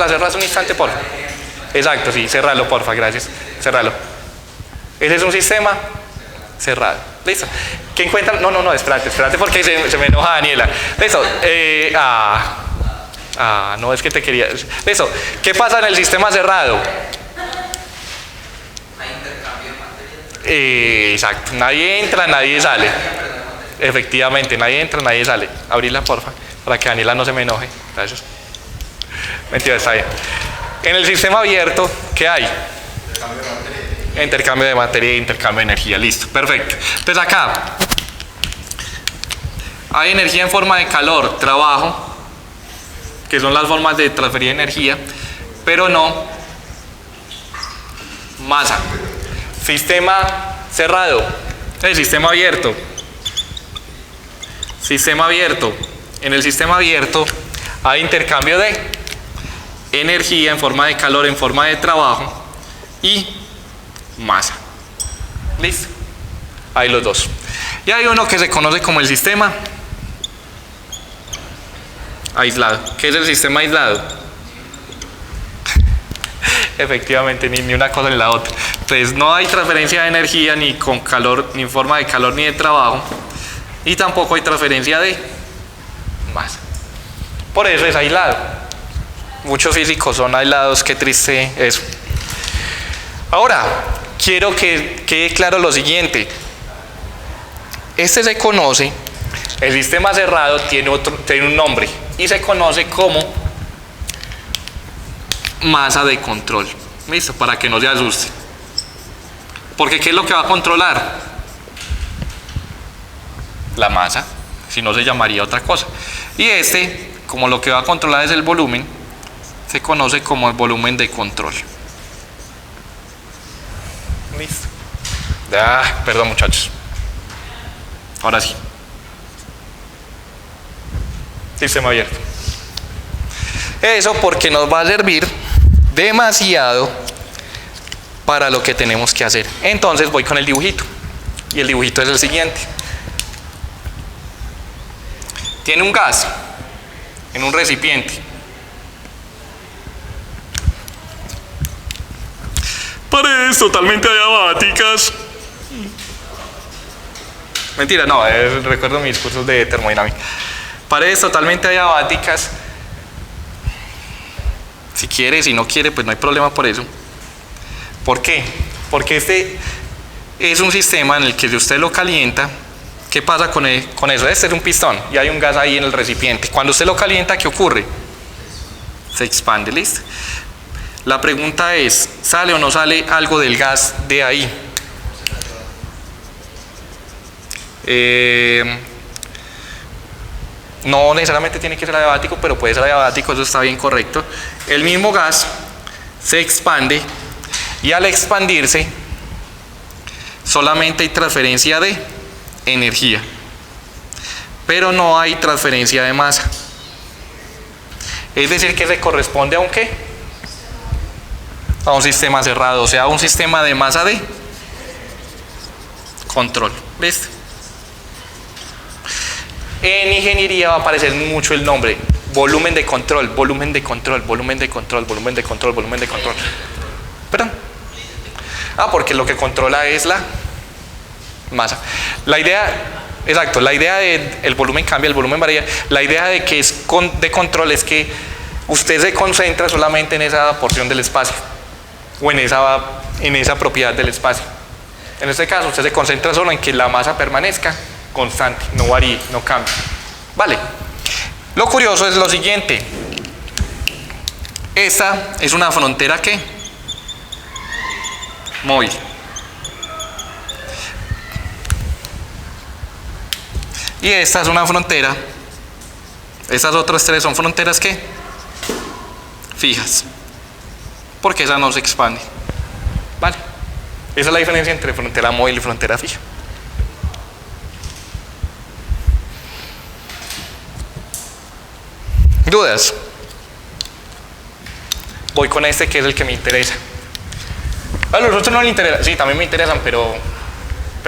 ¿La cerras un instante, porfa? Exacto, sí, cerralo, porfa, gracias. Cerralo. Ese es un sistema cerrado. ¿Listo? ¿Qué encuentran? No, espérate porque se me enoja Daniela. Listo. No, es que te quería. Listo. ¿Qué pasa en el sistema cerrado? Exacto. Nadie entra, nadie sale. Efectivamente, nadie entra, nadie sale. Abrirla, porfa, para que Daniela no se me enoje. Gracias. Mentira, está bien. En el sistema abierto, ¿qué hay? Intercambio de materia e intercambio de energía. Listo, perfecto. Entonces acá hay energía en forma de calor, trabajo, que son las formas de transferir energía, pero no masa. Sistema cerrado, el sistema abierto. Sistema abierto. En el sistema abierto hay intercambio de energía en forma de calor, en forma de trabajo y masa. ¿Listo? Hay los dos. Y hay uno que se conoce como el sistema aislado. ¿Qué es el sistema aislado? Efectivamente, ni una cosa ni la otra. Entonces no hay transferencia de energía ni con calor, ni en forma de calor ni de trabajo, y tampoco hay transferencia de masa. Por eso es aislado. Muchos físicos son aislados, qué triste eso. Ahora, quiero que quede claro lo siguiente. Este se conoce, el sistema cerrado tiene un nombre y se conoce como masa de control. ¿Listo? Para que no se asuste. Porque ¿qué es lo que va a controlar? La masa, si no se llamaría otra cosa. Y este, como lo que va a controlar es el volumen, se conoce como el volumen de control. Listo. Perdón, muchachos. Ahora sí. Sistema abierto. Eso porque nos va a servir demasiado para lo que tenemos que hacer. Entonces voy con el dibujito. Y el dibujito es el siguiente. Tiene un gas en un recipiente. Paredes totalmente adiabáticas. Mentira, no, recuerdo mis cursos de termodinámica. Paredes totalmente adiabáticas. Si quiere, si no quiere, pues no hay problema por eso. ¿Por qué? Porque este es un sistema en el que si usted lo calienta, ¿qué pasa con eso? Este es un pistón y hay un gas ahí en el recipiente. Cuando usted lo calienta, ¿qué ocurre? Se expande, ¿listo? La pregunta es, ¿sale o no sale algo del gas de ahí? No necesariamente tiene que ser adiabático, pero puede ser adiabático, eso está bien correcto. El mismo gas se expande y al expandirse solamente hay transferencia de energía, pero no hay transferencia de masa. Es decir, que se corresponde a un ¿qué? A un sistema cerrado, o sea, a un sistema de masa de control. ¿Listo? En ingeniería va a aparecer mucho el nombre volumen de control, volumen de control, volumen de control, volumen de control, volumen de control. ¿Perdón? Porque lo que controla es la masa. La idea, exacto, la idea del volumen cambia, el volumen varía. La idea de que es de control es que usted se concentra solamente en esa porción del espacio o en esa propiedad del espacio. En este caso, usted se concentra solo en que la masa permanezca constante, no varíe, no cambie. Vale. Lo curioso es lo siguiente. Esta es una frontera ¿qué? Móvil. Y esta es una frontera. Estas otras tres son fronteras ¿qué? Fijas. Porque esa no se expande. Vale. Esa es la diferencia entre frontera móvil y frontera fija. ¿Dudas? Voy con este que es el que me interesa. A los otros no les interesa. Sí, también me interesan, pero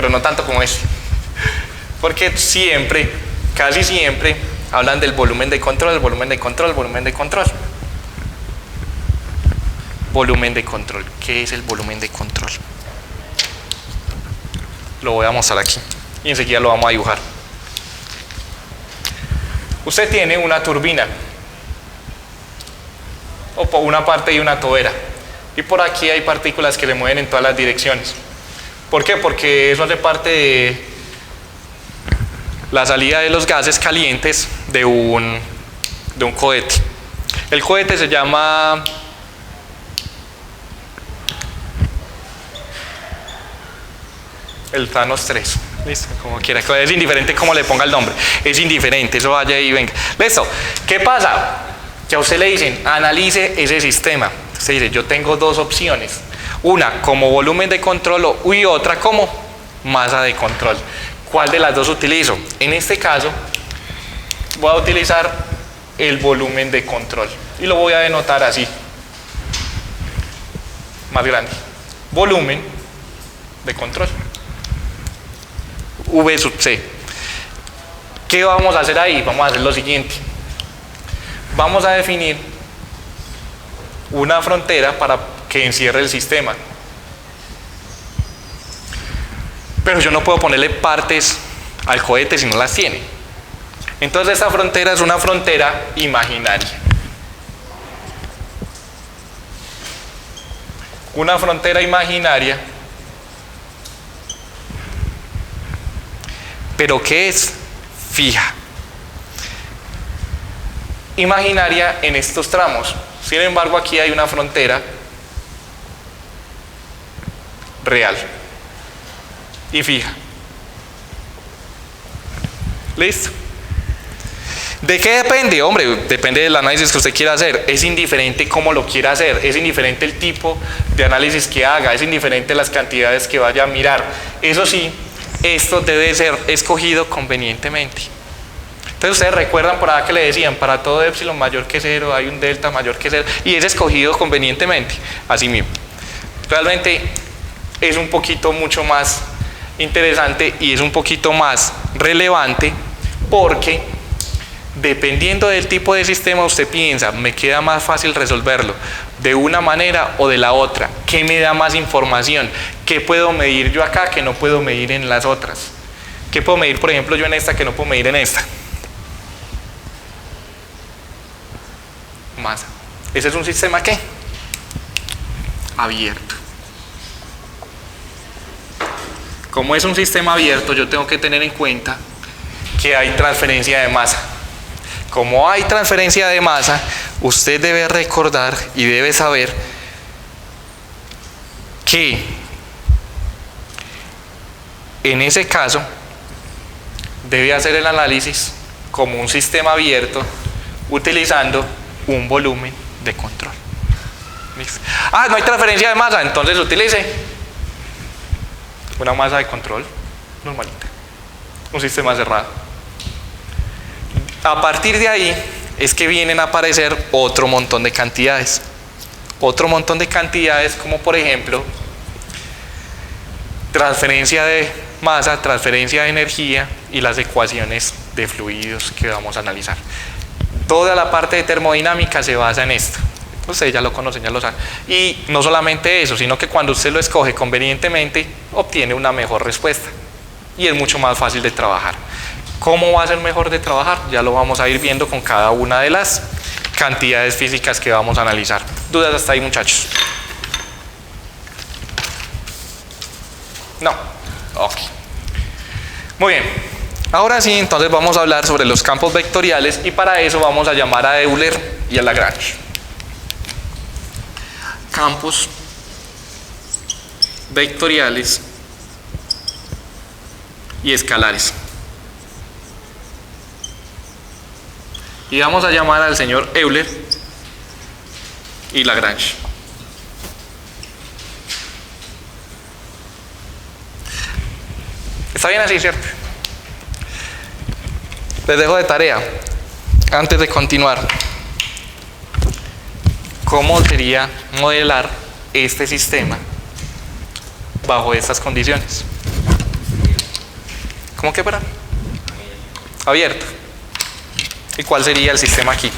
no tanto como este. Porque siempre, casi siempre, hablan del volumen de control, el volumen de control, el volumen de control. volumen de control. ¿Qué es el volumen de control? Lo voy a mostrar aquí y enseguida lo vamos a dibujar. Usted tiene una turbina, o por una parte de una tobera, y por aquí hay partículas que le mueven en todas las direcciones. ¿Por qué? Porque eso hace parte de la salida de los gases calientes de un cohete. El cohete se llama el Thanos 3. Listo, como quiera, es indiferente cómo le ponga el nombre, es indiferente, eso vaya y venga. Listo, ¿qué pasa? Que a usted le dicen, analice ese sistema. Usted dice, yo tengo dos opciones, una como volumen de control y otra como masa de control. ¿Cuál de las dos utilizo? En este caso, voy a utilizar el volumen de control y lo voy a denotar así, más grande, volumen de control. V sub C. ¿Qué vamos a hacer ahí? Vamos a hacer lo siguiente. Vamos a definir una frontera para que encierre el sistema. Pero yo no puedo ponerle partes al cohete si no las tiene. Entonces esta frontera es una frontera imaginaria. Una frontera imaginaria. ¿Pero qué es? Fija. Imaginaria en estos tramos. Sin embargo, aquí hay una frontera real y fija. ¿Listo? ¿De qué depende? Hombre, depende del análisis que usted quiera hacer. Es indiferente cómo lo quiera hacer, es indiferente el tipo de análisis que haga, es indiferente las cantidades que vaya a mirar. Eso sí, esto debe ser escogido convenientemente. Entonces ustedes recuerdan por acá que le decían, para todo epsilon mayor que 0 hay un delta mayor que 0 y es escogido convenientemente, así mismo. Realmente es un poquito mucho más interesante y es un poquito más relevante porque dependiendo del tipo de sistema usted piensa, me queda más fácil resolverlo de una manera o de la otra. ¿Qué me da más información? ¿Qué puedo medir yo acá que no puedo medir en las otras? ¿Qué puedo medir, por ejemplo, yo en esta que no puedo medir en esta? Masa. ¿Ese es un sistema qué? Abierto. Como es un sistema abierto, yo tengo que tener en cuenta que hay transferencia de masa. Como hay transferencia de masa, usted debe recordar y debe saber que en ese caso debe hacer el análisis como un sistema abierto utilizando un volumen de control. ¿Listo? Ah, no hay transferencia de masa, entonces utilice una masa de control normalita, un sistema cerrado. A partir de ahí es que vienen a aparecer otro montón de cantidades. Otro montón de cantidades como por ejemplo transferencia de masa, transferencia de energía y las ecuaciones de fluidos que vamos a analizar. Toda la parte de termodinámica se basa en esto. Ustedes ya lo conocen, ya lo saben. Y no solamente eso, sino que cuando usted lo escoge convenientemente, obtiene una mejor respuesta. Y es mucho más fácil de trabajar. ¿Cómo va a ser mejor de trabajar? Ya lo vamos a ir viendo con cada una de las cantidades físicas que vamos a analizar. ¿Dudas hasta ahí, muchachos? No. Ok. Muy bien. Ahora sí, entonces vamos a hablar sobre los campos vectoriales y para eso vamos a llamar a Euler y a Lagrange. Campos vectoriales y escalares. Y vamos a llamar al señor Euler y Lagrange. ¿Está bien así, cierto? Les dejo de tarea, antes de continuar, cómo sería modelar este sistema bajo estas condiciones. ¿Cómo que para? Abierto. ¿Y cuál sería el sistema aquí?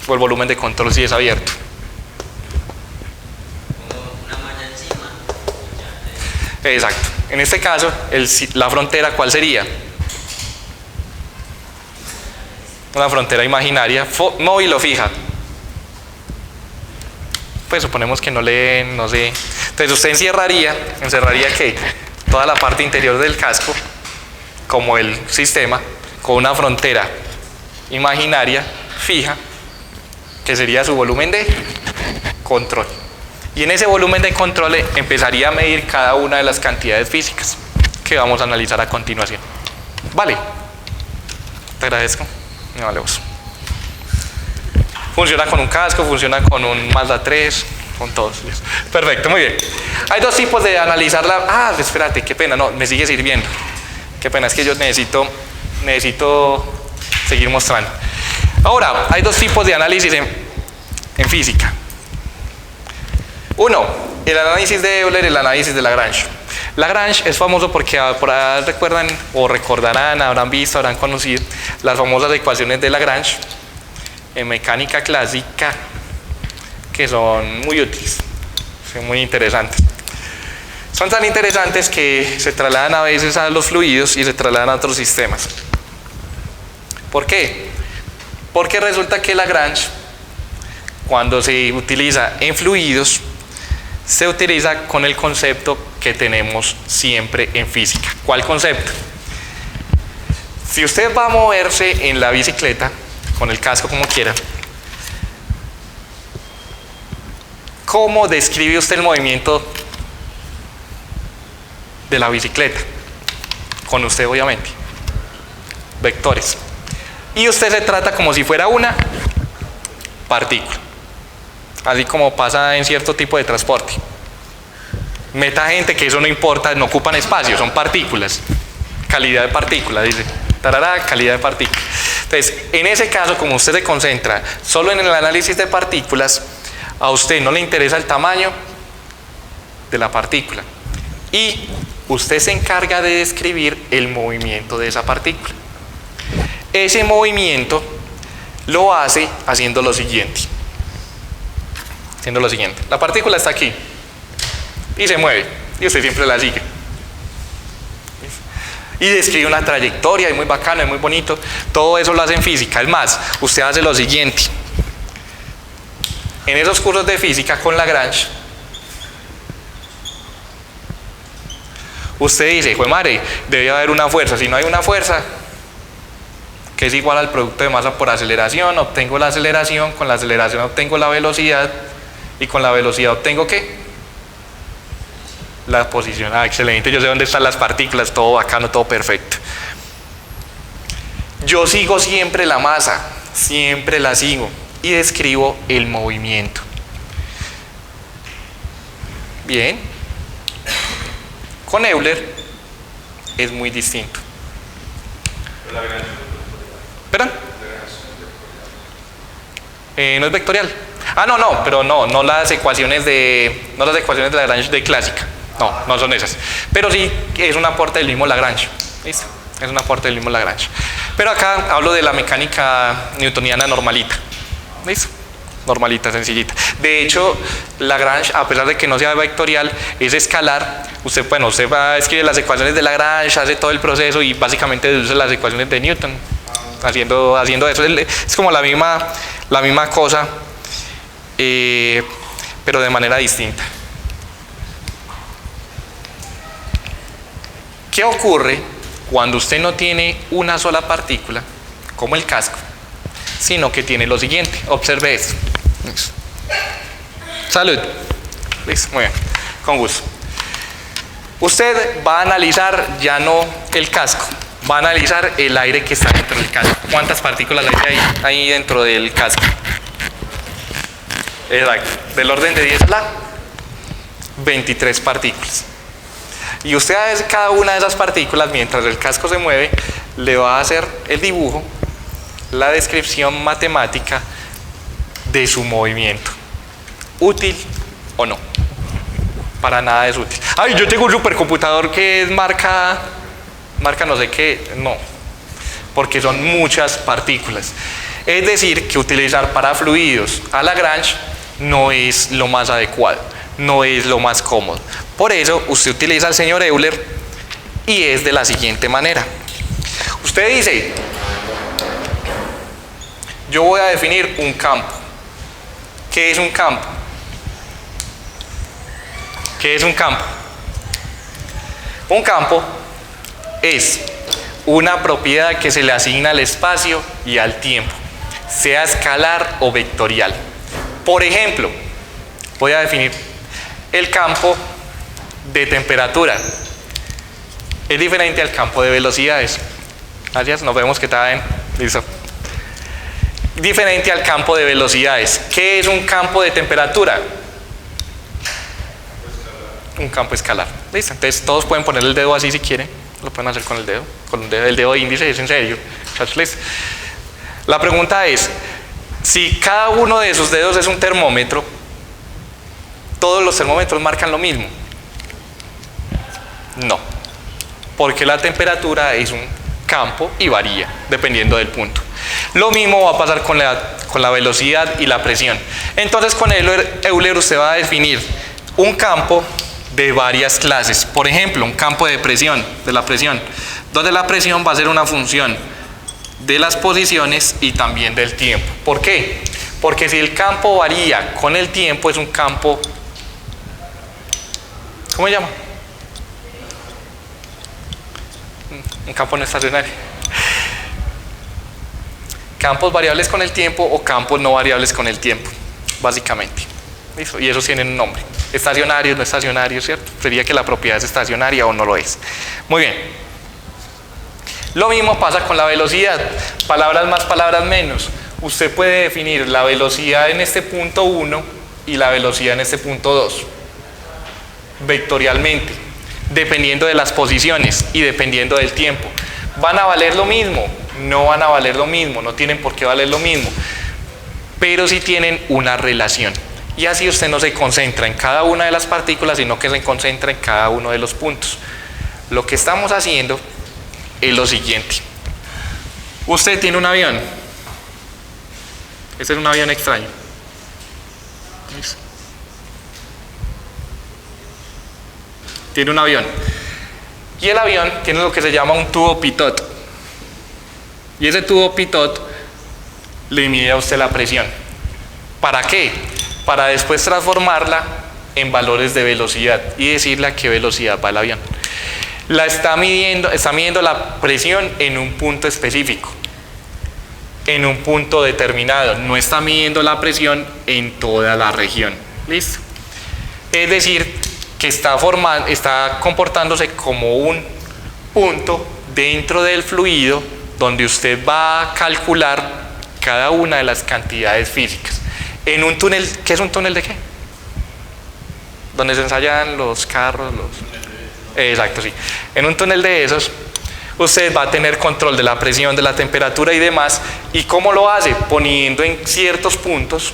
O el volumen de control si es abierto. Exacto. En este caso, la frontera, ¿cuál sería? Una frontera imaginaria, móvil o fija. Pues suponemos que no leen, no sé. Entonces usted encerraría ¿qué? Toda la parte interior del casco, como el sistema, con una frontera imaginaria, fija, que sería su volumen de control. Y en ese volumen de control empezaría a medir cada una de las cantidades físicas que vamos a analizar a continuación. Vale. Te agradezco. Me vale vos. Funciona con un casco, funciona con un Mazda 3, con todos. Perfecto, muy bien. Hay dos tipos de analizar la... Ah, espérate, qué pena, no, me sigue sirviendo. Qué pena, es que yo necesito seguir mostrando. Ahora, hay dos tipos de análisis en física. Uno, el análisis de Euler y el análisis de Lagrange. Lagrange es famoso porque por ahí recuerdan o recordarán, habrán visto, habrán conocido las famosas ecuaciones de Lagrange en mecánica clásica, que son muy útiles, son muy interesantes. Son tan interesantes que se trasladan a veces a los fluidos y se trasladan a otros sistemas. ¿Por qué? Porque resulta que Lagrange, cuando se utiliza en fluidos, se utiliza con el concepto que tenemos siempre en física. ¿Cuál concepto? Si usted va a moverse en la bicicleta, con el casco como quiera, ¿cómo describe usted el movimiento de la bicicleta? Con usted, obviamente. Vectores. Y usted se trata como si fuera una partícula. Así como pasa en cierto tipo de transporte. Meta gente que eso no importa, no ocupan espacio, son partículas. Calidad de partícula, dice. Tarará, calidad de partícula. Entonces, en ese caso, como usted se concentra solo en el análisis de partículas, a usted no le interesa el tamaño de la partícula. Y usted se encarga de describir el movimiento de esa partícula. Ese movimiento lo hace haciendo lo siguiente. La partícula está aquí y se mueve y usted siempre la sigue. Y describe una trayectoria, es muy bacano, es muy bonito. Todo eso lo hace en física. Es más, usted hace lo siguiente. En esos cursos de física con Lagrange, usted dice, jue madre, debe haber una fuerza. Si no hay una fuerza, que es igual al producto de masa por aceleración, obtengo la aceleración, con la aceleración obtengo la velocidad, y con la velocidad obtengo ¿qué? La posición. Ah, excelente, yo sé dónde están las partículas, todo bacano, todo perfecto. Yo sigo siempre la masa, siempre la sigo, y describo el movimiento. Bien. Con Euler es muy distinto. ¿Perdón? No es vectorial. Ah, no, pero no las ecuaciones de Lagrange de clásica. No son esas. Pero sí es un aporte del mismo Lagrange. ¿Listo? Es un aporte del mismo Lagrange. Pero acá hablo de la mecánica newtoniana normalita. ¿Listo? Normalita, sencillita. De hecho, Lagrange, a pesar de que no sea vectorial, es escalar. Usted va a escribir las ecuaciones de Lagrange, hace todo el proceso y básicamente deduce las ecuaciones de Newton. Haciendo eso. Es como la misma cosa, pero de manera distinta. ¿Qué ocurre cuando usted no tiene una sola partícula, como el casco, sino que tiene lo siguiente? Observe esto. Salud. Listo, muy bien, con gusto. Usted va a analizar ya no el casco, va a analizar el aire que está dentro del casco. ¿Cuántas partículas hay ahí dentro del casco? Exacto, del orden de 10 a la 23 partículas. Y usted a cada una de esas partículas, mientras el casco se mueve, le va a hacer el dibujo, la descripción matemática de su movimiento. ¿Útil o no? Para nada es útil. Ay, yo tengo un supercomputador que es marca no sé qué. No, porque son muchas partículas. Es decir, que utilizar para fluidos a Lagrange no es lo más adecuado, no es lo más cómodo. Por eso usted utiliza al señor Euler y es de la siguiente manera. Usted dice, yo voy a definir un campo. ¿Qué es un campo? ¿Qué es un campo? Un campo es una propiedad que se le asigna al espacio y al tiempo, sea escalar o vectorial. Por ejemplo, voy a definir el campo de temperatura. Es diferente al campo de velocidades. Gracias, nos vemos que está bien. Listo. Diferente al campo de velocidades. ¿Qué es un campo de temperatura? Un campo escalar. Listo. Entonces todos pueden poner el dedo así si quieren. Lo pueden hacer con el dedo. Con el dedo índice, es en serio. Listo. La pregunta es, si cada uno de esos dedos es un termómetro, ¿todos los termómetros marcan lo mismo? No. Porque la temperatura es un campo y varía dependiendo del punto. Lo mismo va a pasar con la velocidad y la presión. Entonces con Euler usted va a definir un campo de varias clases. Por ejemplo, un campo de presión, donde la presión va a ser una función de las posiciones y también del tiempo. ¿Por qué? Porque si el campo varía con el tiempo, es un campo, ¿cómo se llama? Un campo no estacionario. Campos variables con el tiempo o campos no variables con el tiempo, básicamente. ¿Listo? Y esos tienen un nombre. Estacionarios, no estacionarios, ¿cierto? Sería que la propiedad es estacionaria o no lo es. Muy bien. Lo mismo pasa con la velocidad. Palabras más, palabras menos. Usted puede definir la velocidad en este punto 1 y la velocidad en este punto 2. Vectorialmente. Dependiendo de las posiciones y dependiendo del tiempo. ¿Van a valer lo mismo? No van a valer lo mismo, no tienen por qué valer lo mismo, pero sí tienen una relación. Y así usted no se concentra en cada una de las partículas, sino que se concentra en cada uno de los puntos. Lo que estamos haciendo es lo siguiente. Usted tiene un avión. Este es un avión extraño. Tiene un avión. Y el avión tiene lo que se llama un tubo pitot. Y ese tubo pitot le mide a usted la presión. ¿Para qué? Para después transformarla en valores de velocidad y decirle a qué velocidad va el avión. Está midiendo la presión en un punto específico, en un punto determinado. No está midiendo la presión en toda la región. ¿Listo? Es decir, que está comportándose como un punto dentro del fluido donde usted va a calcular cada una de las cantidades físicas. En un túnel, ¿qué es un túnel de qué? Donde se ensayan los carros, Exacto, sí. En un túnel de esos, usted va a tener control de la presión, de la temperatura y demás. ¿Y cómo lo hace? Poniendo en ciertos puntos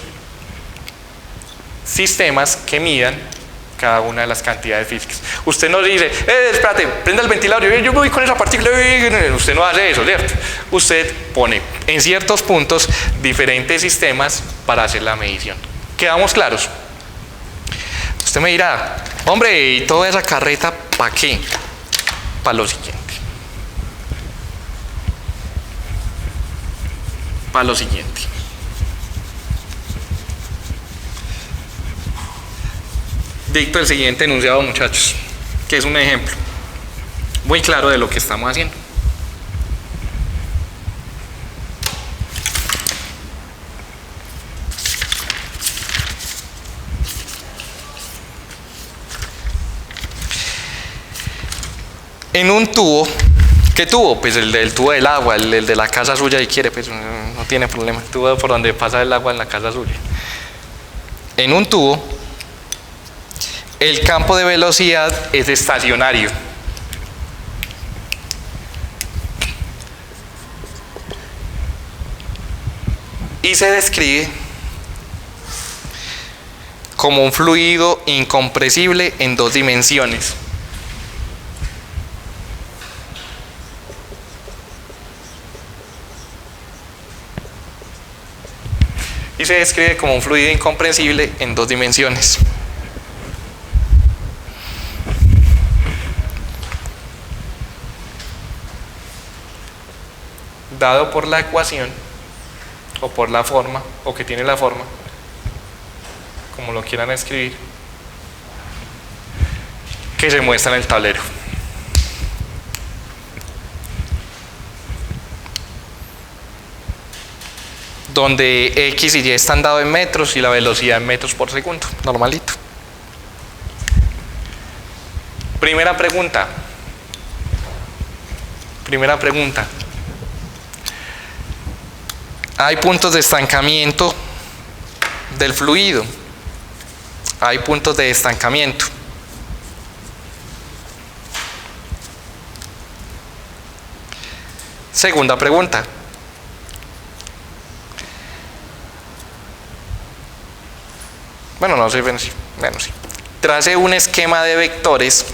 sistemas que midan cada una de las cantidades físicas. Usted no dice, espérate, prenda el ventilador, yo me voy con esa partícula. Usted no hace eso, ¿cierto? Usted pone en ciertos puntos diferentes sistemas para hacer la medición. ¿Quedamos claros? Usted me dirá, hombre, ¿y toda esa carreta para qué? Para lo siguiente. Para lo siguiente. Dicto el siguiente enunciado, muchachos, que es un ejemplo muy claro de lo que estamos haciendo. En un tubo, ¿qué tubo? Pues el tubo del agua, el de la casa suya, si quiere, pues no tiene problema. El tubo por donde pasa el agua en la casa suya. En un tubo, el campo de velocidad es estacionario. Y se describe como un fluido incompresible en 2 dimensiones. Y y se describe como un fluido incomprensible en 2 dimensiones. Dado por la ecuación o por la forma, o que tiene la forma, como lo quieran escribir, que se muestra en el tablero. Donde X y Y están dados en metros y la velocidad en metros por segundo, normalito. Primera pregunta. Hay puntos de estancamiento del fluido. Hay puntos de estancamiento. Segunda pregunta. Bueno, no sé, bueno, sí. Trace un esquema de vectores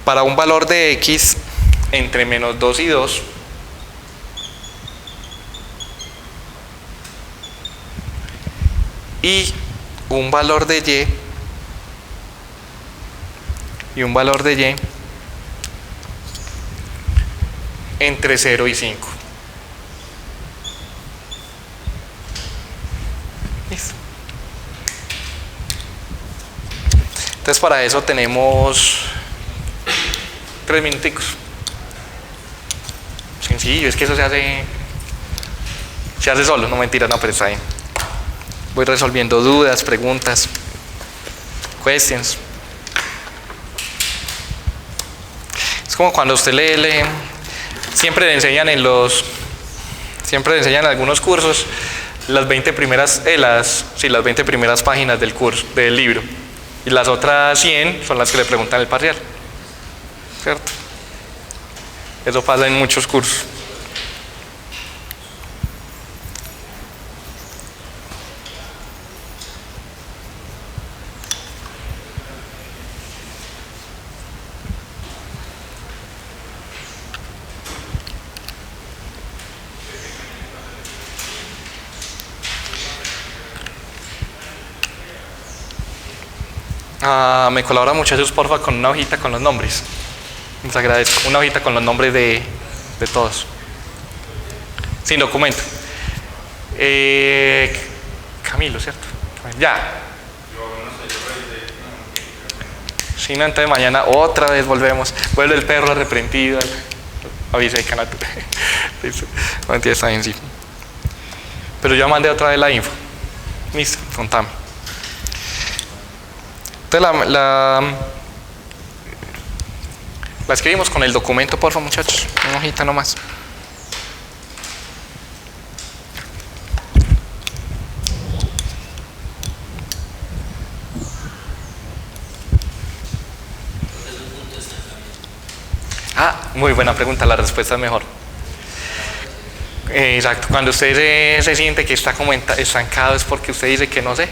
para un valor de X entre menos 2 y 2 y un valor de Y entre 0 y 5. Listo. Entonces para eso tenemos 3 minuticos. Sencillo, es que eso se hace solo, no mentira, no, pero está bien. Voy resolviendo dudas, preguntas, questions. Es como cuando usted lee, siempre le enseñan en algunos cursos las 20 primeras páginas del curso, del libro, y las otras 100 son las que le preguntan el parcial, ¿cierto? Eso pasa en muchos cursos. Me colabora muchachos, porfa, con una hojita con los nombres. Les agradezco. Una hojita con los nombres de todos. Sin documento. Camilo, ¿cierto? Ya. Si no, entonces mañana otra vez volvemos. Vuelve el perro arrepentido. Avisa de canal. No entiendo, está bien, sí. Pero yo mandé otra vez la info. Listo, contame. Entonces la escribimos con el documento, por favor, muchachos. Una hojita nomás. Muy buena pregunta, la respuesta es mejor. Exacto, cuando usted se siente que está como estancado es porque usted dice que no sé.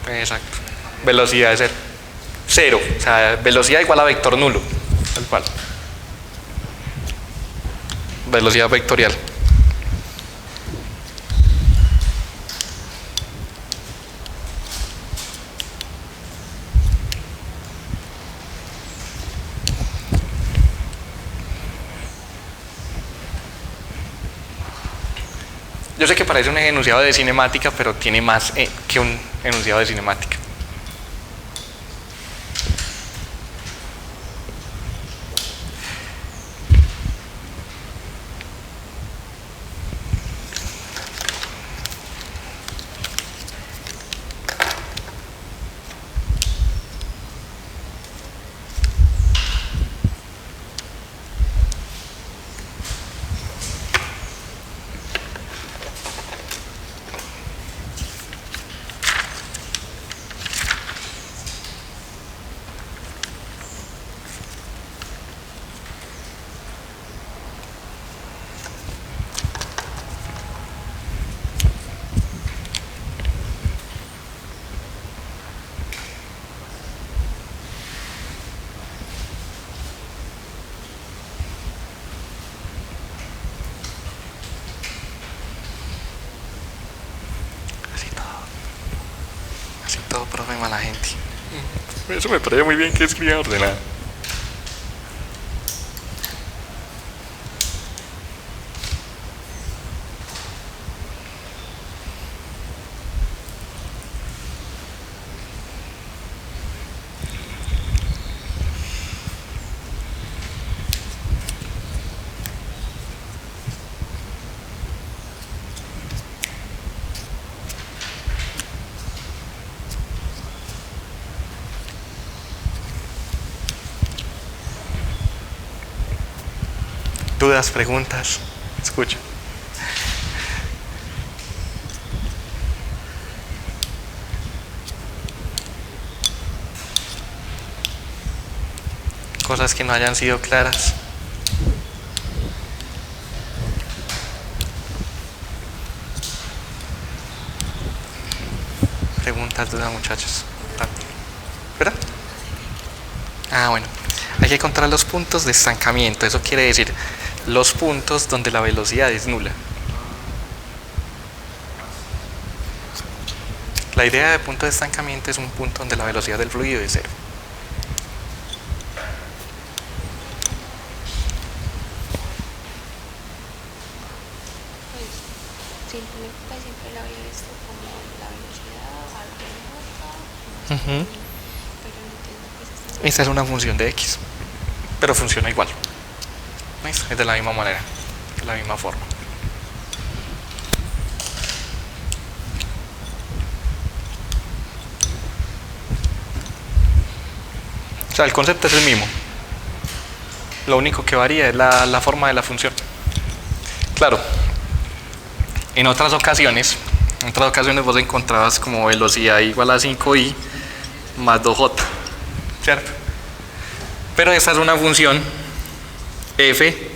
Exacto. Velocidad de cero, o sea, velocidad igual a vector nulo, tal cual. Velocidad vectorial. Yo sé que parece un enunciado de cinemática, pero tiene más que un enunciado de cinemática. Eso me parece muy bien que escriba ordenado. Dudas, preguntas, escucho. Cosas que no hayan sido claras. Preguntas, dudas, muchachos. ¿Verdad? Ah, bueno. Hay que encontrar los puntos de estancamiento. Eso quiere decir los puntos donde la velocidad es nula. La idea de punto de estancamiento es un punto donde la velocidad del fluido es cero. Siempre la había visto como la velocidad al remota, pero no entiendo qué es Esta es una función de x, pero funciona igual. ¿Ves? Es de la misma manera, de la misma forma. O sea, el concepto es el mismo. Lo único que varía es la forma de la función. Claro, en otras ocasiones vos encontrabas como velocidad igual a 5i más 2j, ¿cierto? Pero esta es una función f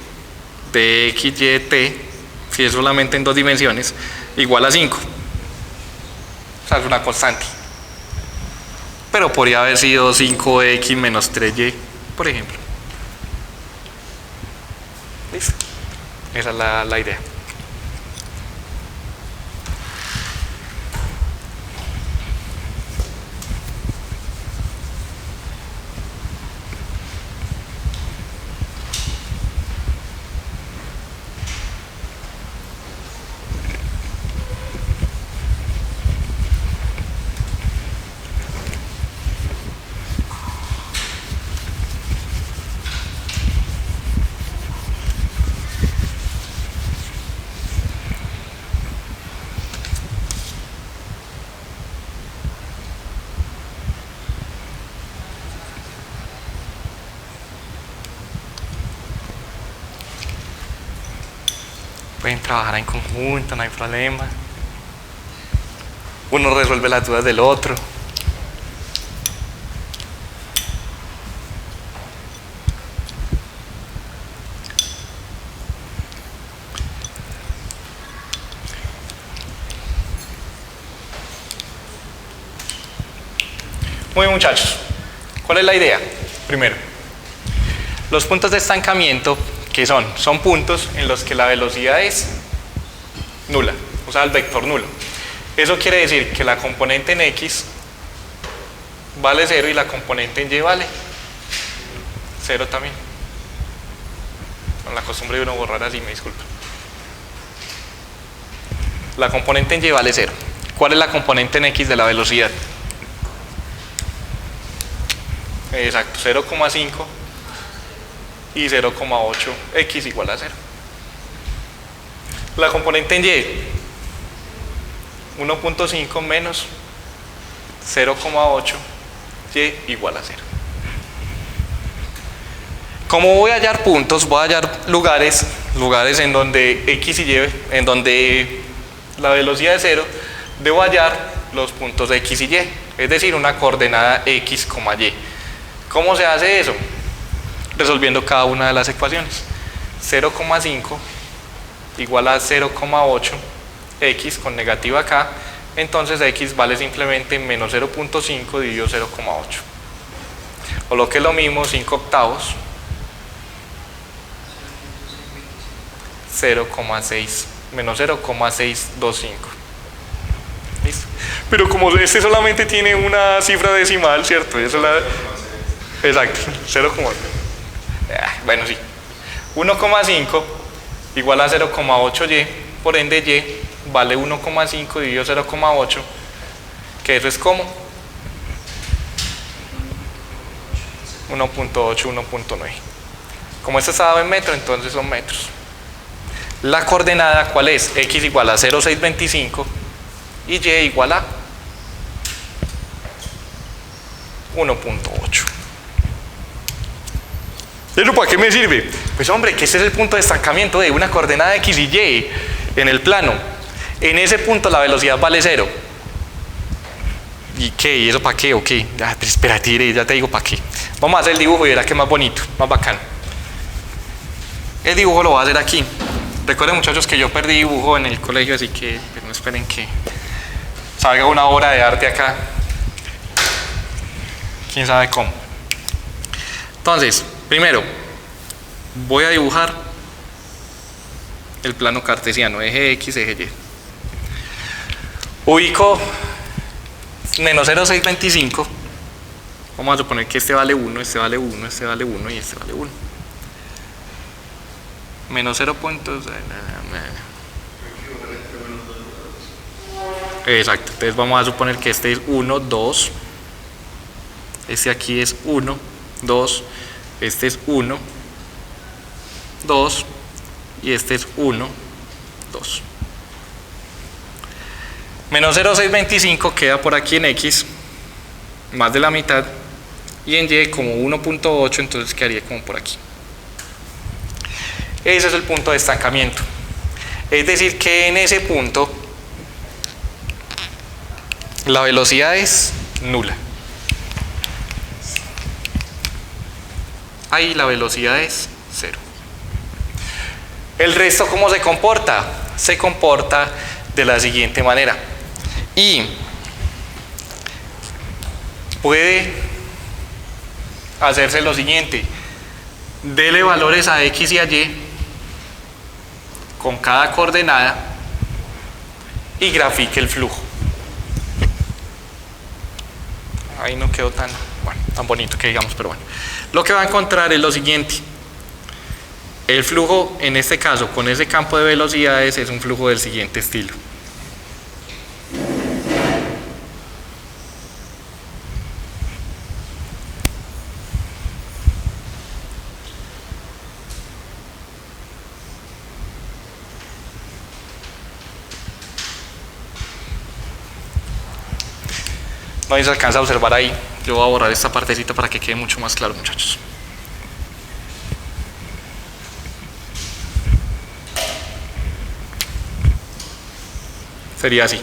de x, y, t, si es solamente en dos dimensiones, igual a 5. O sea, es una constante. Pero podría haber sido 5x menos 3y, por ejemplo. ¿Listo? Esa es la idea. Pueden trabajar en conjunto, no hay problema. Uno resuelve las dudas del otro. Muy bien, muchachos. ¿Cuál es la idea? Primero, los puntos de estancamiento, ¿qué son? Son puntos en los que la velocidad es nula, o sea, el vector nulo. Eso quiere decir que la componente en x vale 0 y la componente en y vale 0 también. Con la costumbre de uno borrar así, me disculpa. La componente en y vale 0. ¿Cuál es la componente en x de la velocidad? Exacto, 0,5 y 0,8 x igual a 0. La componente en y, 1.5 menos 0,8 y igual a 0. Como voy a hallar puntos, voy a hallar lugares en donde x y y, en donde la velocidad es 0, debo hallar los puntos de x y y, es decir, una coordenada x, y. ¿Cómo se hace eso? Resolviendo cada una de las ecuaciones. 0,5 igual a 0,8 x con negativa acá, entonces x vale simplemente menos 0.5 dividido 0,8. O lo que es lo mismo, 5 octavos, 0,6 menos 0,625. ¿Listo? Pero como este solamente tiene una cifra decimal, ¿cierto? Eso la... Exacto, 0, bueno, sí. 1,5 igual a 0,8y, por ende y vale 1,5 dividido 0,8, que eso es como 1.8, 1.9. Como esto está dado en metro, entonces son metros. La coordenada, ¿cuál es? X igual a 0,625 y y igual a 1.8. ¿Eso para qué me sirve? Pues hombre, que ese es el punto de estancamiento de una coordenada X y Y en el plano. En ese punto la velocidad vale 0. ¿Y qué? ¿Y eso para qué? ¿O qué? Ah, pero espérate, ya te digo para qué. Vamos a hacer el dibujo y verá que es más bonito, más bacano. El dibujo lo voy a hacer aquí. Recuerden, muchachos, que yo perdí dibujo en el colegio, así que pues, no esperen que salga una obra de arte acá. Quién sabe cómo. Entonces, primero voy a dibujar el plano cartesiano, eje X, eje Y. Ubico menos 0,625. Vamos a suponer que este vale 1, este vale 1, este vale 1 y este vale 1. Menos 0. Exacto, entonces vamos a suponer que este es 1, 2. Este aquí es 1, 2. Este es 1, 2. Y este es 1, 2. Menos 0,625 queda por aquí en X, más de la mitad, y en Y como 1.8, entonces quedaría como por aquí. Ese es el punto de estancamiento. Es decir, que en ese punto la velocidad es nula. Ahí la velocidad es 0. ¿El resto cómo se comporta? Se comporta de la siguiente manera. Y puede hacerse lo siguiente: dele valores a X y a Y con cada coordenada y grafique el flujo. Ahí no quedó tan bonito que digamos, pero bueno. Lo que va a encontrar es lo siguiente: el flujo, en este caso, con ese campo de velocidades, es un flujo del siguiente estilo. No se alcanza a observar ahí. Yo voy a borrar esta partecita para que quede mucho más claro, muchachos. Sería así.